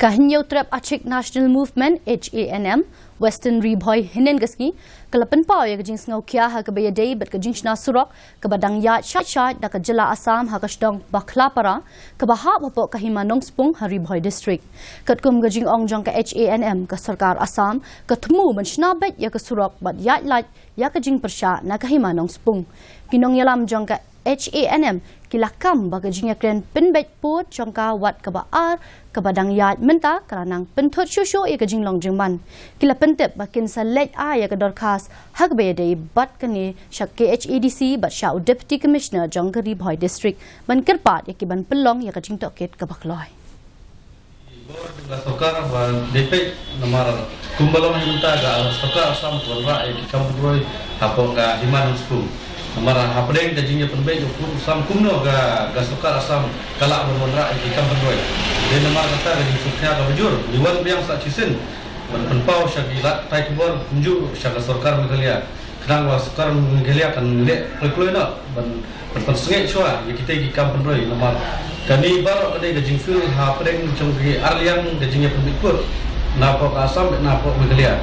Kahinyo trap Achik National Movement HANM Western Reboy Hinen Gaski kala Pynpaw ya Jingsngewkhia ha ka bayadei bet ka Jingshna Surok ka badang ya shat da ka Jylla Assam ha ka Shnong Bakhlapara ka baha bapo ka Himanong Spung ha Reboy district katkum ga Jong Jong ka HANM ka Sarkar Assam ka thmu man shnabet ya ka Surok bat ya lat ya ka Jing Persha na ka Himanong Spung kinong yalam Jong ka HANM kilakam baga jingakren penbet put jongka wat kabaar kabadang yat menta karanang pentot shusho ya jinglong jingman kila pentep bakin salet ya dorkas hagbede bat kani shak KHADC bat sha deputy commissioner Jong Reboy district ban kerpat ya kiban pelong ya jingtoket kabakloi Sokar DP nomor kumbalong minta ga sokar Assam korba e kampuroi hapo ga Himanong Spung Amara hapdeng ka jingnya penbej ufur sam kumno ga sokar Assam kala bermonra di kampuroi de nomor kata ga Jingsngewkhia ga bujur liwan biang sa chisin Pynpaw syagilat tai kubor kunju syaga sorkar Meghalaya kenang wa sokar Meghalaya kan le kloina ban persenge chua ya kita di kampuroi nomor kani baru ada ga Jingfil hapdeng jong gi arliang ga jingnya penbej pur napok Assam napok Meghalaya